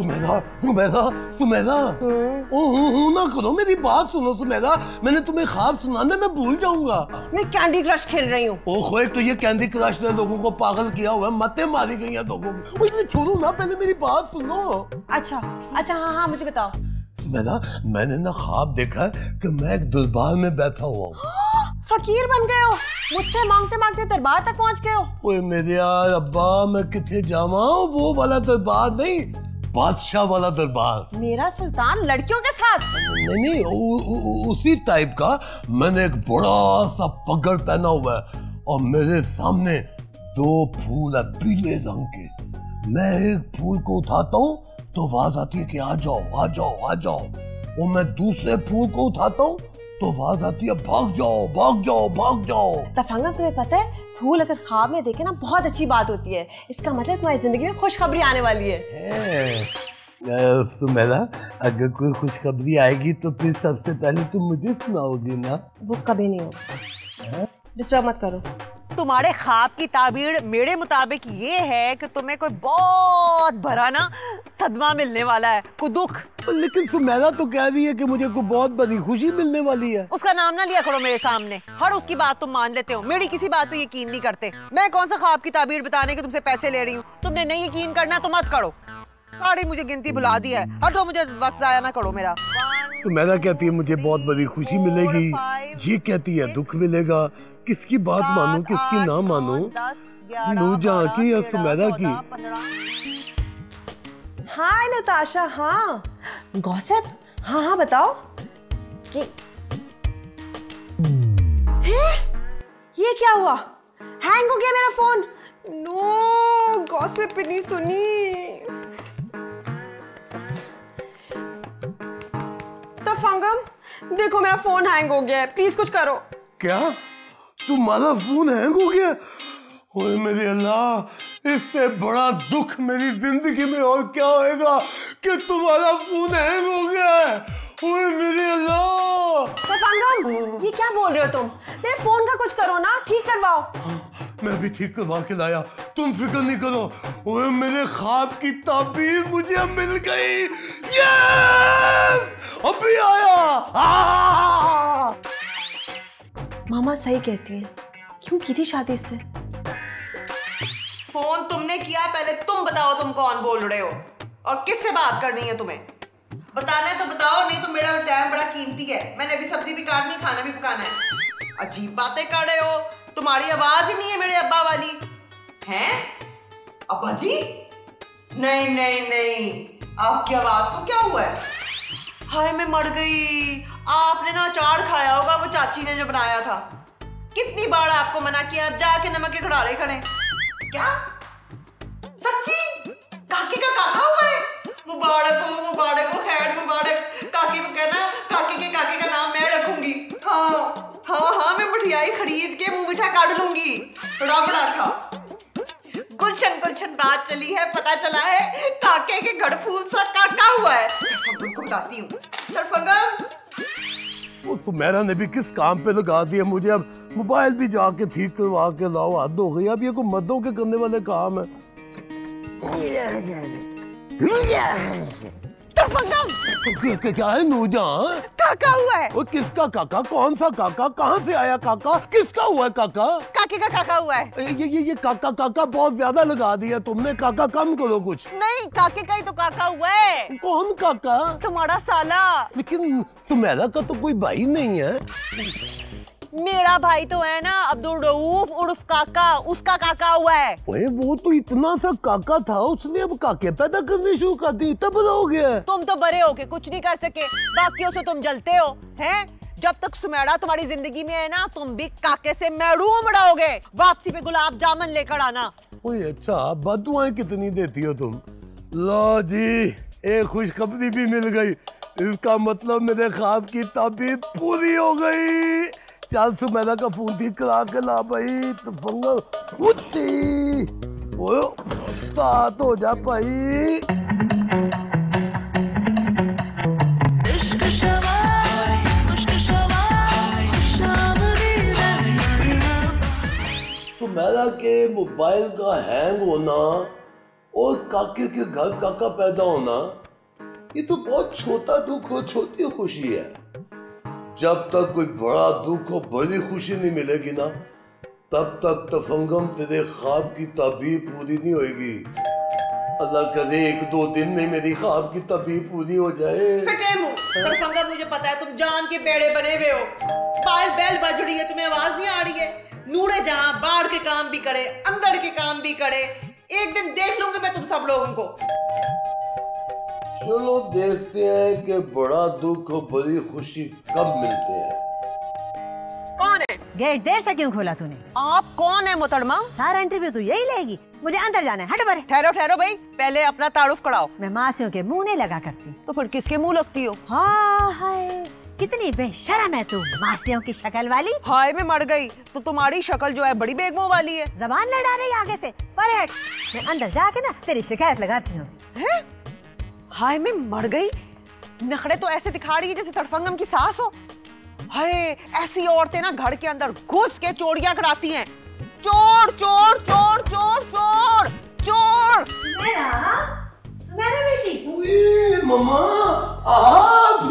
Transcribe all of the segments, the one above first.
सुमेधा सुमेधा सुमेधा ना करो, मेरी बात सुनो सुमेधा। मैंने तुम्हें ख्वाब सुनाने में भूल जाऊंगा। मैं कैंडी क्रश खेल रही हूँ। ओहो, एक तो ये कैंडी क्रश ने लोगों को पागल किया हुआ है, मतें मारी गई हैं लोगों की। ओए छोड़ो ना, पहले मेरी बात सुनो। अच्छा अच्छा, हाँ मुझे बताओ। सुमेधा, मैंने ना ख्वाब देखा कि मैं एक दरबार में बैठा हुआ हूँ। फकीर बन गए हो, मुझसे मांगते मांगते दरबार तक पहुँच गए हो। ओए मेरे यार अब्बा, मैं किथे जावा, वो वाला दरबार नहीं, बादशाह वाला दरबार। मेरा सुल्तान लड़कियों के साथ? नहीं, उसी टाइप का। मैंने एक बड़ा सा पगड़ पहना हुआ है और मेरे सामने 2 फूल है पीले रंग के। मैं एक फूल को उठाता हूँ तो आवाज आती है कि आ जाओ आ जाओ आ जाओ, और मैं दूसरे फूल को उठाता हूँ तो आवाज आती है भाग जाओ भाग जाओ भाग जाओ। तफंगम, तुम्हें पता है फूल अगर ख्वाब में देखे ना बहुत अच्छी बात होती है। इसका मतलब तुम्हारी जिंदगी में खुशखबरी आने वाली है। सुमेधा, अगर कोई खुशखबरी आएगी तो फिर सबसे पहले तुम मुझे सुनाओगी ना? वो कभी नहीं होगा, डिस्टर्ब मत करो। तुम्हारे ख्वाब की ताबीर मेरे मुताबिक ये है कि तुम्हें कोई बहुत बड़ा ना सदमा मिलने वाला है, कोई दुख। लेकिन सुमेधा तो कह रही है कि मुझे कोई बहुत बड़ी खुशी मिलने वाली है। उसका नाम ना लिया करो मेरे सामने, हर उसकी बात तुम मान लेते हो, मेरी किसी बात पे यकीन नहीं करते। मैं कौन सा ख्वाब की ताबीर बताने के तुमसे पैसे ले रही हूँ? तुमने नहीं यकीन करना तो मत करो। सारी मुझे गिनती भुला दी है, हटो, मुझे वक्त जाया ना करो मेरा। सुमेधा कहती है मुझे बहुत बड़ी खुशी मिलेगी, ये कहती है दुख मिलेगा। किसकी बात मानूं किसकी ना मानूं? नूरजहां की या सुमेधा की? हाय नताशा। हाँ गॉसिप, हाँ हाँ बताओ कि ये क्या हुआ? हैंग हो गया मेरा फोन। नो, गॉसिप भी नहीं सुनी। तफंगम, देखो मेरा फोन हैंग हो गया है, प्लीज कुछ करो। क्या तुम्हारा फोन हैंग हो गया? ओए मेरे अल्लाह, इससे बड़ा दुख मेरी जिंदगी में और क्या होएगा कि तुम्हारा फोन हैंग हो गया है। ओए मेरे अल्लाह। तफंगम, ये क्या बोल रहे हो तुम? मेरे फोन का कुछ करो ना, ठीक करवाओ। मैं भी ठीक करवा के लाया, तुम फिक्र नहीं करो। ओए मेरे ख्वाब की ताबीर मुझे मिल गई। यस, अभी आया। मामा सही कहती हैं, क्यों की थी शादी से? फोन तुमने किया, पहले तुम बताओ तुम कौन बोल रहे हो और किससे बात करनी है तुम्हें? बताना है तो बताओ, नहीं तो मेरा टाइम बड़ा कीमती है। मैंने अभी सब्जी भी काटनी, खाना भी पकाना है। अजीब बातें कर रहे हो, तुम्हारी आवाज ही नहीं है मेरे अब्बा वाली। हैं अब्बा जी? नहीं नहीं नहीं, आपकी आवाज को क्या हुआ है? हाय मैं मर गई। आपने ना अचार खाया होगा, वो चाची ने जो बनाया था। कितनी बार आपको मना किया, अब जाके नमक के घड़ाड़े खड़े। क्या सच्ची काकी का काका हुआ है? मुबारक हो खैर मुबारक। काकी को कहना काकी के काके का नाम मैं रखूंगी। हाँ हाँ हाँ, मैं मिठाई खरीद के मुंह मीठा काट लूंगी। रब रखा। गुलशन गुलशन बात चली है, पता चला है काके के गढ़फूल सा काका हुआ है। तुमको बताती हूँ। वो सुमेधा ने भी किस काम पे लगा दिया मुझे। अब मोबाइल भी जाके ठीक करवा के लाओ, हद हो गई। अब ये कोई मर्दों के करने वाले काम है। क्या है नूरजहां? काका हुआ है। वो किसका काका? कौन सा काका? कहाँ से आया काका? किसका हुआ है काका? काके का काका हुआ है। ये काका काका बहुत ज्यादा लगा दिया तुमने। काका कम करो कुछ। नहीं, काके का ही तो काका हुआ है। कौन काका? तुम्हारा साला। लेकिन सुमेधा का तो कोई भाई नहीं है। मेरा भाई तो है ना, अब्दुल रऊफ उर्फ काका, उसका काका हुआ है। ओए वो तो इतना सा काका था, उसने अब काके पैदा करने शुरू कर दी, तब बड़ा हो गया। तुम तो बड़े होके कुछ नहीं कर सके, बाकियों से तुम जलते हो हैं। जब तक सुमेधा तुम्हारी जिंदगी में है ना, तुम भी काके से महरूम रहोगे। वापसी पे गुलाब जामुन लेकर आना। ओए अच्छा, बदुआएं कितनी देती हो तुम। लो जी, एक खुशखबरी भी मिल गई। इसका मतलब मेरे ख्वाब की ताबीर पूरी हो गई। चल सुमेधा का फोन ठीक करा के ला भाई। तो फंगल उठी स्टार्ट हो जा भाई। सुमेधा के मोबाइल का हैंग होना और काके के घर काका पैदा होना ये तो बहुत छोटा दुख और छोटी खुशी है। जब तक कोई बड़ा दुख और बड़ी खुशी नहीं मिलेगी ना, तब तक तफंगम तेरे ख्वाब की ताबीर पूरी नहीं होगी। अल्लाह करे 1-2 दिन में मेरी ख्वाब की ताबीर पूरी हो जाए। फटे मुंह, तफंगम, मुझे पता है तुम जान के बेड़े बने हुए हो। बाहर बेल बज रही है, तुम्हें आवाज नहीं आ रही है? नूरे जहां बाढ़ के काम भी करे, अंदर के काम भी करे। एक दिन देख लूंगी मैं तुम सब लोगों को। चलो देखते हैं कि बड़ा दुख और बड़ी खुशी कब मिलते हैं। कौन है? गेट देर से क्यों खोला तूने? आप कौन है मोहतरमा? सारा इंटरव्यू तू यही लेगी? मुझे अंदर जाना है, हटो परे। ठहरो ठहरो भाई, पहले अपना तारुफ कराओ। मैं मासियों के मुंह नहीं लगा करती। तो फिर किसके मुंह लगती हो? हाँ हाय, कितनी बेशरम है तू, मासियों की शक्ल वाली। हाय मैं मर गई, तो तुम्हारी शक्ल जो है बड़ी बेगमों वाली है। जबान लड़ा रही आगे से, पर हट। मैं अंदर जाके ना तेरी शिकायत लगाती हूँ। हाय मैं मर गई, नखरे तो ऐसे दिखा रही है जैसे तड़फंगम की सास हो। हाय ऐसी औरतें ना घर के अंदर घुस के चोरियां कराती हैं। चोर चोर चोर चोर चोर चोर। सुमेरा बेटी। ओए मम्मा, आप।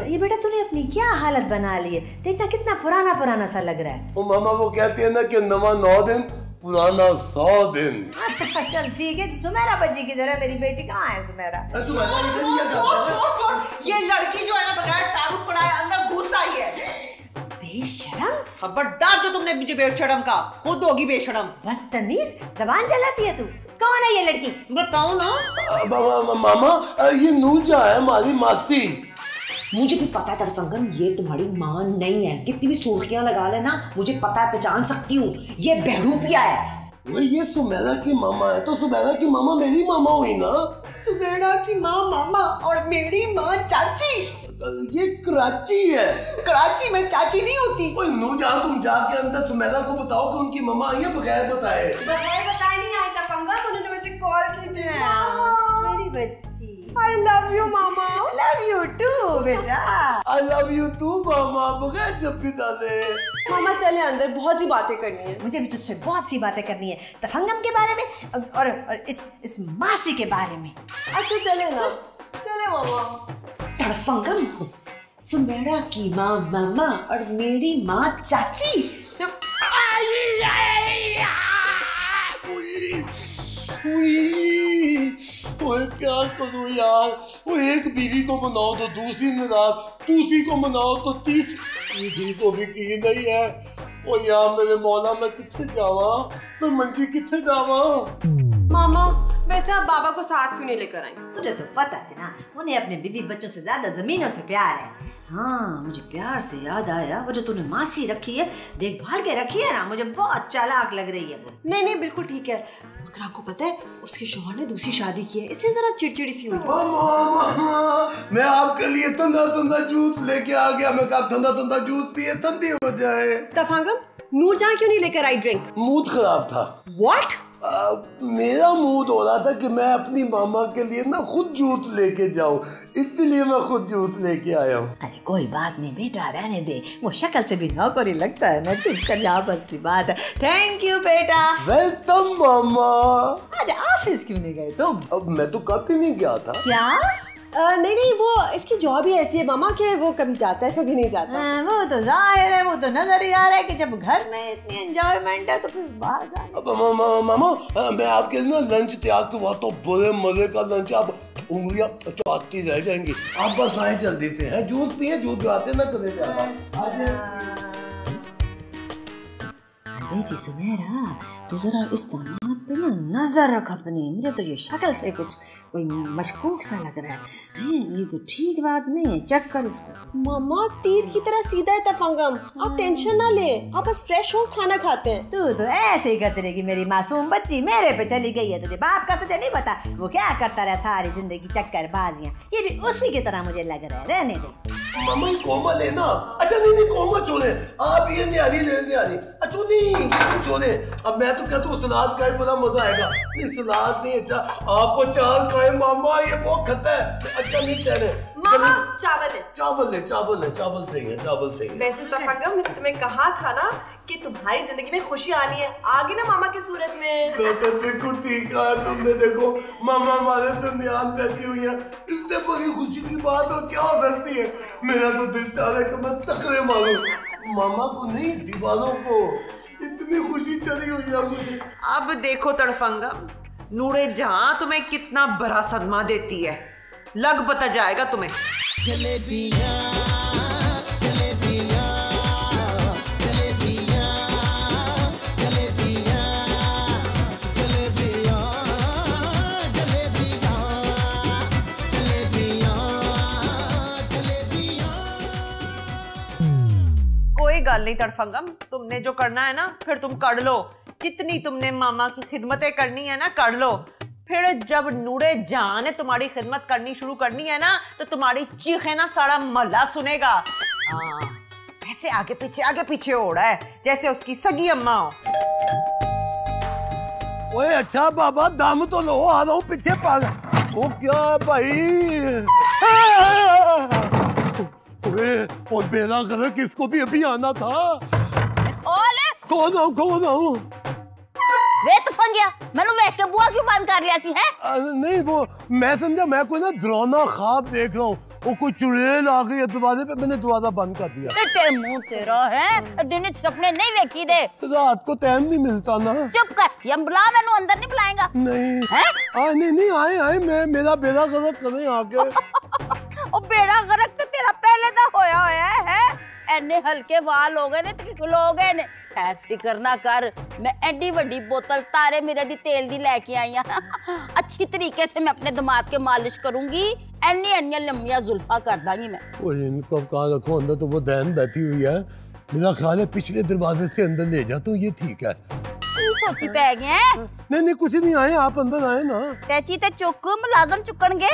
ये बेटा तूने अपनी क्या हालत बना ली है, देखना कितना पुराना पुराना सा लग रहा है। ओ मामा, वो कहते हैं ना कि नवा 9 दिन पुराना 100 दिन। चल ठीक है, सुमेरा बच्ची की जरा, मेरी बेटी कहाँ है सुमेरा? ये लड़की जो है ना बगैर तारुफ कराए अंदर घुस आई है। बेशरम, खबरदार जो तुमने मुझे बेशरम का, खुद होगी बेशरम। बदतमीज, जबान चलाती है तू। कौन है ये लड़की? बताओ ना। मामा, ये नूजा है हमारी मासी। मुझे भी पता है तरफंगम, ये तुम्हारी माँ नहीं है। कितनी भी सुर्खियां लगा लेना, मुझे पता है, पहचान सकती हूँ। ये बहरूपिया है। ये सुमेरा की मामा है, तो सुमेरा की मामा मेरी मामा हुई ना। सुमेरा की माँ मामा और मेरी माँ चाची। ये कराची है। कराची में चाची नहीं होती। ओए नूजा, तुम जाके अंदर सुमेरा को बताओ कि उनकी मामा आई है बगैर बताए। बगैर बताए नहीं आई तरफंगम, उन्होंने मुझे कॉल की थी। मेरी बच्ची। I love you mama. Love you too बेटा। I love you too मामा, बगैर जब भी डाले। मामा चले अंदर, बहुत सी बातें करनी है। मुझे भी तुझसे बहुत सी बातें करनी है, तफंगम के बारे में और इस मासी के बारे में। अच्छा चले ना, चले मामा। तरफंगम, सुमेरा की माँ मामा और मेरी माँ चाची। ओए क्या करूं यार, वो एक बीवी को मनाओ तो दूसरी नाराज, दूसरी को मनाओ तो तीसरी को भी की नहीं है। ओ यार मेरे मौला, मैं किथे जावा, मैं मंजी किथे जावा। मामा वैसे आप बाबा को साथ क्यों नहीं लेकर आई? मुझे तो पता है ना, उन्हें अपने बीवी बच्चों से ज्यादा जमीनों से प्यार है। हाँ, मुझे प्यार से याद आया, वो जो तूने मासी रखी है, देखभाल के रखी है ना, मुझे बहुत चालाक लग रही है वो। नहीं बिल्कुल ठीक है, मगर आपको पता है उसके शौहर ने दूसरी शादी की है, इसलिए जरा चिड़चिड़ी सी हुई। मैं आपके लिए ठंडा ठंडा जूस लेके आ गया। मैं कहा ठंडा ठंडा जूस पिए ठंडी हो जाए। तफंगम, नूरजहां क्यों नहीं लेकर आई ड्रिंक? मूड खराब था। व्हाट? मेरा मूड हो रहा था कि मैं अपनी मामा के लिए ना खुद जूस लेके जाऊं, इसलिए मैं खुद जूस लेके आया हूँ। अरे कोई बात नहीं बेटा, रहने दे, वो शक्ल से भी नौकरी लगता है ना, चुप कर जा, बस की बात है। थैंक यू बेटा। वेलकम मामा। आज ऑफिस क्यों नहीं गए तुम? अब मैं तो कभी नहीं गया था। क्या? नहीं वो इसकी जॉब ही ऐसी है मामा कि वो कभी जाता है कभी नहीं जाता। वो तो जाहिर है, वो तो नजर ही आ रहा है कि जब घर में इतनी एंजॉयमेंट है तो फिर बाहर जाने। अब मामा, मैं आपके लिए ना लंच तैयार करवा तो बड़े मजे का लंच, आप उंगलियां चाटती रह जाएंगी। आप बस आए जल्दी से, हैं जूस पिए, जूस जो आते ना कदे बेटी सुमेरा, तू जरा इस दामाद पे ना नजर रख अपनी। मुझे तो ये शक्ल से कुछ कोई मशकूक सा लग रहा है। ये कोई ठीक बात नहीं है, चेक कर इसको। मामा तीर की तरह सीधा है तफंगम, आप टेंशन ना ले, आप बस फ्रेश हो, खाना खाते हैं। तू तो ऐसे ही करती रहेगी, मेरी मासूम बच्ची मेरे पे चली गई है। तुझे बाप का तुझे नहीं पता, वो क्या करता रहा सारी जिंदगी, चक्कर बाजियां। ये भी उसी की तरह मुझे लग रहा है, रहने दे। मामा ये कोमल है ना। अच्छा नहीं कोमल छोड़े, आप ये न्यारी ले न्यारी। अच्छा नहीं ये छोड़े, अब मैं तो कहता हूँ सलाद खाए बड़ा मजा आएगा। नहीं सलाद नहीं, अच्छा आपको चावल खाए मामा, ये बहुत खता है। अच्छा नहीं कह रहे मामा चावल है। चावल सही है, चावल सही है। वैसे तफंगम मैंने तुम्हें कहा था ना कि तुम्हारी जिंदगी में खुशी आनी है, आ गई ना मामा की सूरत में। बिल्कुल ठीक है तुमने। देखो मामा हमारे दरमियान बैठी हुई है, इतने बड़ी खुशी की बात और क्या हो सकती है। मेरा तो दिल चाह रहा है कि मैं टकरे मारूं, मामा को नहीं दीवारों को। इतनी खुशी चली हुई है मुझे। अब देखो तड़फंगम, नूरे जहां तुम्हें कितना बड़ा सदमा देती है, लग पता जाएगा तुम्हें। जलेबियां जलेबियां जलेबियां जलेबियां जलेबियां जलेबियां जलेबियां। कोई गल नहीं तड़फंगम, तुमने जो करना है ना फिर तुम कर लो। कितनी तुमने मामा की खिदमतें करनी है ना कर लो। फिर जब नूरे जान ने तुम्हारी खिदमत करनी शुरू करनी है ना तो तुम्हारी चीखें ना सारा मोहल्ला सुनेगा। ऐसे आगे पीछे हो रहा है जैसे उसकी सगी अम्मा हो। ओए अच्छा बाबा दम तो लो, आ रहा हूँ पीछे पागल। वो क्या भाई, और बेरा कर किसको भी अभी आना था। कौन आऊँ वे तो फंग गया, मैंने वेख के बुआ क्यों बंद कर लिया सी है? नहीं वो मैं समझा मैं कोई ना डरावना ख्वाब देख रहा हूँ, वो कोई चुड़ैल आ गई है दरवाजे पे, मैंने दरवाजा बंद कर दिया। तेरे मुंह तेरा है, दिन सपने नहीं देखी दे। रात को टाइम नहीं मिलता ना। चुप कर, हम बुला मैंने अंदर नहीं बुलाएगा। नहीं नहीं आए मैं मेरा बेड़ा गर्क करें आके। ओ बेड़ा गर्क तो तेरा पहले दा होया है। एने हल्के वाल हो गए ने ते खलो गए ने। फिक्र ना कर, मैं एडी बड़ी बोतल तारे मेरे दी तेल दी लेके आई हां। अच्छी तरीके से मैं अपने दिमाग के मालिश करूंगी, एनी लंबियां जुल्फा कर दांगी मैं। ओए इनको कहां रखो, अंदर तो वो दैन बैठी हुई है। मेरा ख्याल है पिछले दरवाजे से अंदर ले जा तो ये ठीक है। सोची पै गए? नहीं कुछ नहीं, आए आप अंदर आए ना। तैची ते चुक मुलाजम चुकणगे।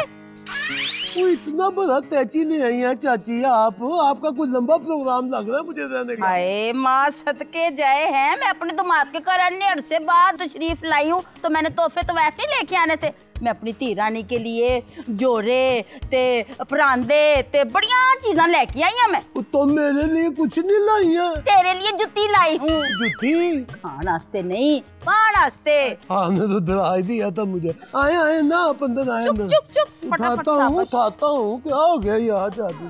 वो इतना बड़ा तैची ले आई है चाची आप, आपका कोई लंबा प्रोग्राम लग रहा है मुझे रहने का। हाय माँ सदके जाए हैं, मैं अपने दामाद के घर अन्य से बाद तशरीफ लाई हूँ तो मैंने तोहफे तो वैसे ही लेके आने थे। मैं अपनी धी रानी के लिए जोरे ते परांदे ते बढ़िया चीज़ां लेके आई हूँ मैं। तो मेरे लिए कुछ नहीं लाई है? तेरे लिए जुत्ती लाई हूँ। जुत्ती? खान आस्ते नहीं, पान आस्ते। आपने तो डरा दिया था मुझे। आए ना आप अंदर आए। चुप उठाता हूँ क्या हो गया यार चाची।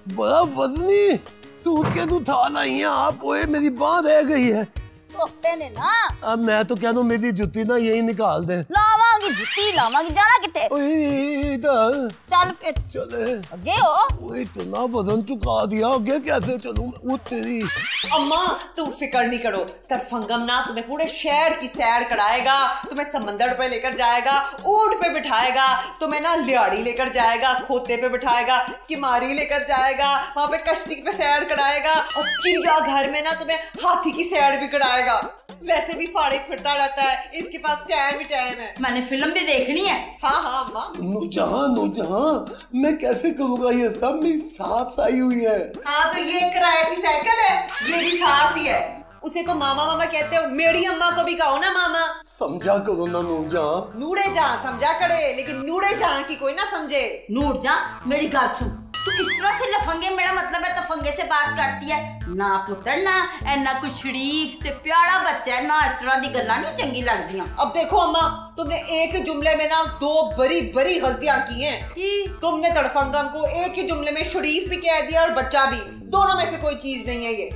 बड़ा वजनी सूटकेस उठा लाई है आप। ओए मेरी बात रह गई है। तोहफे ने ना। अब मैं तो कह दूं मेरी जुत्ती ना यही निकाल दे। लावांगी जुत्ती लावांगी, जाना किथे? इधर चल फिर चले आगे हो। ओए इतना वजन चुका दिया, आगे कैसे चलूं? वो तेरी अम्मा तुम फिक्र नहीं करो, तड़फंगम ना तुम्हें पूरे शहर की सैर कराएगा, तुम्हें समंदर पे लेकर जाएगा, ऊंट पे बिठाएगा, तुम्हें ना लियाड़ी लेकर जाएगा, खोते पे बिठाएगा, किमारी लेकर जाएगा, वहाँ पे कश्ती पे सैर कराएगा और चिड़ियाघर में ना तुम्हें हाथी की सैर भी कराएगा। वैसे भी फारिग फिरता रहता है, इसके पास टाइम ही टाइम है। मैंने फिल्म भी देखनी है। हाँ अम्मा। नूरजहां मैं कैसे करूंगा ये सब? मेरी सास आई हुई है। हाँ तो ये किराए की साइकिल है, ये भी सास ही है। उसे तो मामा मामा कहते हो, मेरी अम्मा को भी कहो ना मामा। समझा करो ना नूरजहां। नूरे जहां समझा करे, लेकिन नूरे जहां की कोई ना समझे। नूरजहां मेरी बात सुन, तू इस तरह से लफंगे, मेरा मतलब है तफंगे से बात करती है ना पुत्र ना। ऐना कुछ शरीफ ते प्यारा बच्चा है ना, इस तरह दी गल्लां नहीं चंगी लगदियां। अब देखो अम्मा, तुमने एक जुमले में ना दो बड़ी बड़ी गलतियां की हैं। तुमने तड़फंगम को एक ही जुमले में शरीफ भी कह दिया और बच्चा भी, दोनों में से कोई चीज नहीं है ये।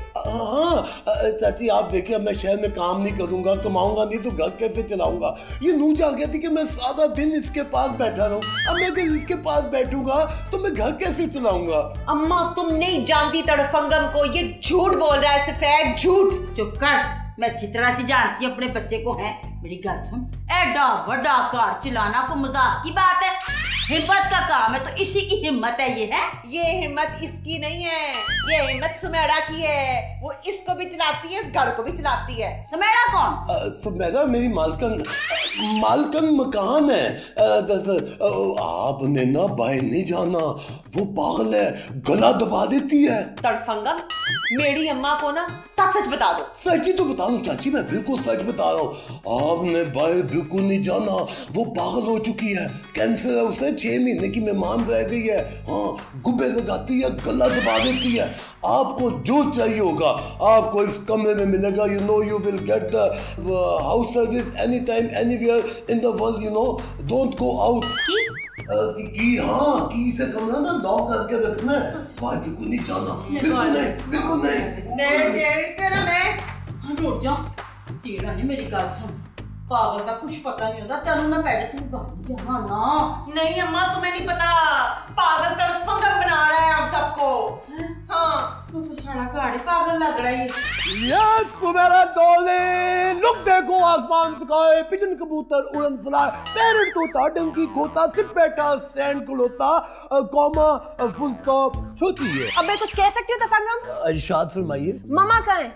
चाची आप देखिए, मैं शहर में काम नहीं करूंगा, कमाऊंगा नहीं तो घर कैसे चलाऊंगा? ये नूरजहां कहती कि मैं सारा दिन इसके पास बैठा रहूं। अब मैं अगर इसके पास बैठूंगा तो मैं घर कैसे चलाऊंगा? अम्मा तुम नहीं जानती तड़फंगम को, ये झूठ बोल रहा है, सफेद झूठ। चुप कर, मैं अच्छी तरह से जानती हूँ अपने बच्चे को है। मेरी गल सुन, एडा वड्डा कार चलाना को मजाक की बात है? हिम्मत का काम है तो इसी की हिम्मत है ये हिम्मत इसकी नहीं है, ये हिम्मत सुमेड़ा की है। वो इसको भी चलाती है, इस घर को भी चलाती है। सुमेड़ा कौन? सुमेधा मेरी मालकन मकान है। आपने ना बाहर नहीं जाना, वो पागल है, गला दबा देती है। तड़फंगम, मेरी अम्मा को ना सच सच बता दो। सच ही तो बता दूं चाची, मैं बिल्कुल सच बता रहा हूँ। आपने बाहर बिल्कुल नहीं जाना, वो पागल हो चुकी है, कैंसर है उसे, 6 महीने की मेहमान रह गई है। हाँ, गुब्बे लगाती है, गला दबा देती है। आपको जो चाहिए होगा आपको इस कमरे में मिलेगा। You know you will get the house service any time anywhere in the world. You know don't go out. की से कमरा ना लॉक करके रखना है, बाहर बिल्कुल नहीं जाना, बिल्कुल नहीं। तेरा मैं रुक जा, तेरा ने मेरी गल सुन, पागल का कुछ पता नहीं होता, तेनू ना पहले तू बाहर जा ना। नहीं अम्मा, तुम्हें नहीं पता, पागल तड़फंगम बना रहा है हम सबको। हाँ, तो सारा गाड़ी पागल लग रहा है। यस सुमेरा डॉर्लिंग, लुक देखो आसमान स्काई, पिजन कबूतर उड़न फ्लाई, पैरट तोता, डंकी खोता, सिपेटा, सैंड कुलोता, कॉमा, फुल स्टॉप, छोटी है। अब मैं कुछ कह सकती हूँ तफंगम? इरशाद फरमाइए। मामा कहाँ है?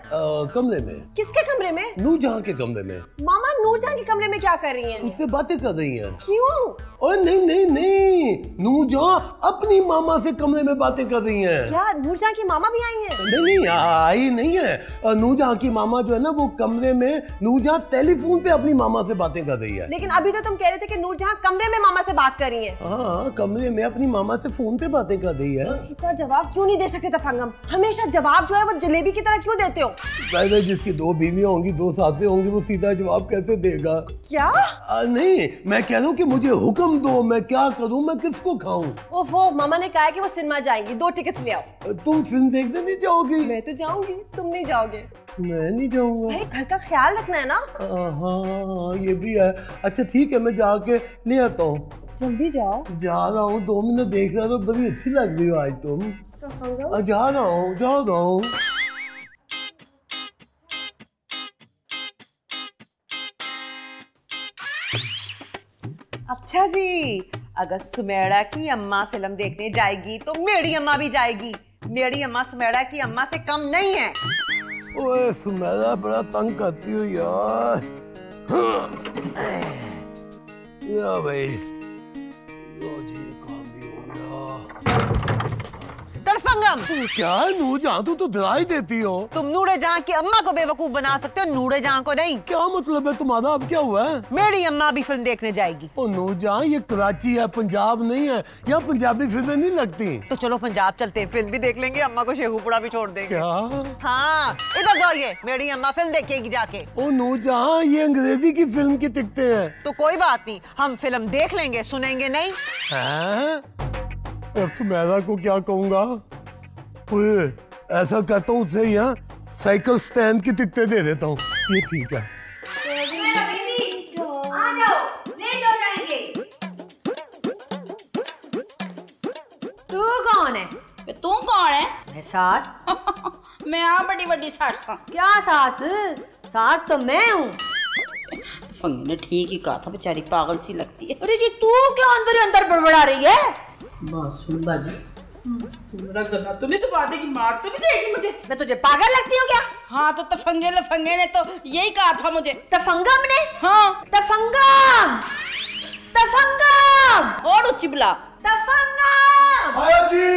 कमरे में। किसके कमरे में? नूरजहां के कमरे में। मामा नूरजहां के कमरे में क्या कर रही हैं? उससे बातें कर रही हैं। क्यों? ओए नहीं, नूरजहां अपनी मामा से कमरे में बातें कर रही हैं। क्या नूरजहां की मामा भी आई हैं? नहीं आई नहीं है। नूरजहां की मामा जो है ना, वो कमरे में, नूरजहां टेलीफोन पे अपनी मामा से बातें कर रही है। लेकिन अभी तो तुम कह रहे थे कि नूरजहां कमरे में मामा से बात कर रही हैं। हाँ, कमरे में अपनी मामा से फोन पे बातें कर रही है। सीधा जवाब क्यों नहीं दे सकते तफंगम? हमेशा जवाब जो है वो जलेबी की तरह क्यों देते हो? पहले जिसकी 2 बीवियां होंगी, 2 सासें होंगी, वो सीधा जवाब कैसे देगा? क्या? नहीं, मैं कह रहा हूँ कि मुझे हुक्म दो, मैं क्या करूँ, मैं किसको खाऊं? ओफो, मामा ने कहा है कि वो सिनेमा जाएंगी, 2 टिकट्स ले आओ। तुम फिल्म देखने नहीं जाओगी? मैं तो जाऊंगी, तुम नहीं जाओगे। मैं नहीं जाऊंगा। भाई घर का ख्याल रखना है ना। हाँ, ये भी है। अच्छा ठीक है, मैं जाके ले आता हूँ। जल्दी जाओ। जा रहा हूँ, 2 मिनट देख रहा तो बड़ी अच्छी लग रही हो आज तुम। जा रहा हूँ। अच्छा जी, अगर सुमेड़ा की अम्मा फिल्म देखने जाएगी तो मेरी अम्मा भी जाएगी। मेरी अम्मा सुमेड़ा की अम्मा से कम नहीं है। ओए सुमेरा, बड़ा तंग करती हो यार। या भाई, लो जी, काम भी हो गया। तड़फंगम, क्या नूरजहां, तू तो डराई देती हो। तुम नूरजहां की अम्मा को बेवकूफ बना सकते हो, नूरजहां को नहीं। क्या मतलब है तुम्हारा? अब क्या हुआ है? मेरी अम्मा भी फिल्म देखने जाएगी। ओ नूरजहां, ये कराची है, पंजाब नहीं है, यहाँ पंजाबी फिल्में नहीं लगती। तो चलो पंजाब चलते हैं, फिल्म भी देख लेंगे, अम्मा को शेखुपुरा भी छोड़ देंगे। क्या? हाँ, इधर जाइए, मेरी अम्मा फिल्म देखेगी जाके। ओ नूरजहां, ये अंग्रेजी की फिल्म की टिकटें हैं। तो कोई बात नहीं, हम फिल्म देख लेंगे, सुनेंगे नहीं। अब सुमेरा को क्या कहूँगा? ऐसा करता हूँ, उसे यहाँ साइकिल स्टैंड की टिकटें दे देता हूँ, ये ठीक है। आ जाओ, लेट हो जाएंगे। तू कौन है? तू कौन है? मैं सास। मैं आ बड़ी बड़ी सास हूं। क्या सास? सास तो मैं हूँ। फंगी ने ठीक ही कहा था, बेचारी पागल सी लगती है। अरे जी, तू क्यों अंदर बड़बड़ा रही है? बस सुन बाजी, मेरा गला तो नहीं दबा देगी, मार तो नहीं देगी मुझे? मैं तुझे पागल लगती हूँ क्या? हाँ, तो तफंगे लफंगे ने तो यही कहा था मुझे। तफंगम ने? हाँ, तफंगम। और ऊंची बुला। तफंगम। आया जी।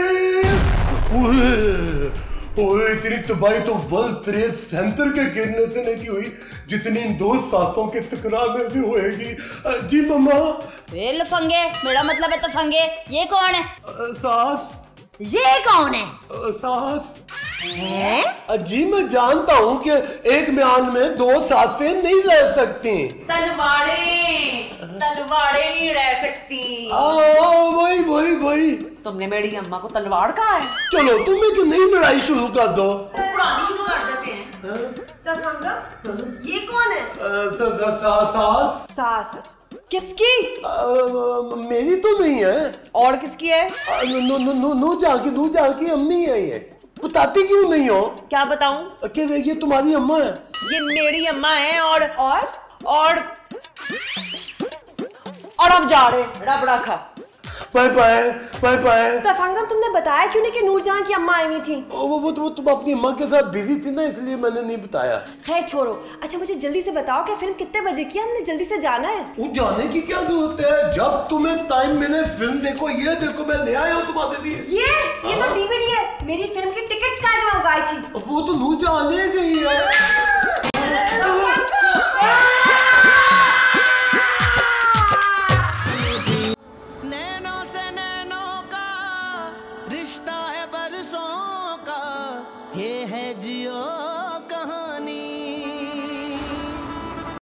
ओए, इतनी तबाही तो वर्ल्ड ट्रेड सेंटर के गिरने से नहीं हुई जितनी इन 2 सासों के टकराव में भी होएगी। जी मम्मा। वे लफंगे, मेरा मतलब है तफंगे। ये कौन है? सास। ये कौन है? सास है? जी मैं जानता हूँ कि एक म्यान में 2 सासें नहीं रह सकती। तलवाड़े नहीं रह सकती। वही। तुमने मेरी अम्मा को तलवार कहा है? चलो तुम एक नई लड़ाई शुरू कर दो। पुरानी शुरू कर देते हैं। तफंगम, ये कौन है? सास। सास? किसकी? मेरी तो नहीं है। और किसकी है? नूरजहां की अम्मी है। ये बताती क्यों नहीं हो? क्या बताऊं? कि ये तुम्हारी अम्मा है। ये मेरी अम्मा है। और हम जा रहे हैं। रबड़ा खा। Bye bye bye bye. तफंगम तुमने बताया क्यों नहीं कि नूरजहां की अम्मा आई हुई थी? वो तुम अपनी अम्मा के साथ बिजी थी ना, इसलिए मैंने नहीं बताया। खैर छोड़ो, अच्छा मुझे जल्दी से बताओ कि फिल्म कितने बजे की है? हमने जल्दी से जाना है। वो जाने की क्या जरूरत है, जब तुम्हें टाइम मिले फिल्म देखो। ये देखो मैं ले आया हूँ तुम्हारे लिए। ये तो डीवीडी है। मेरी फिल्म की टिकट्स कहाँ जो मंगाई थी? वो तो नूरजहां ले गई है।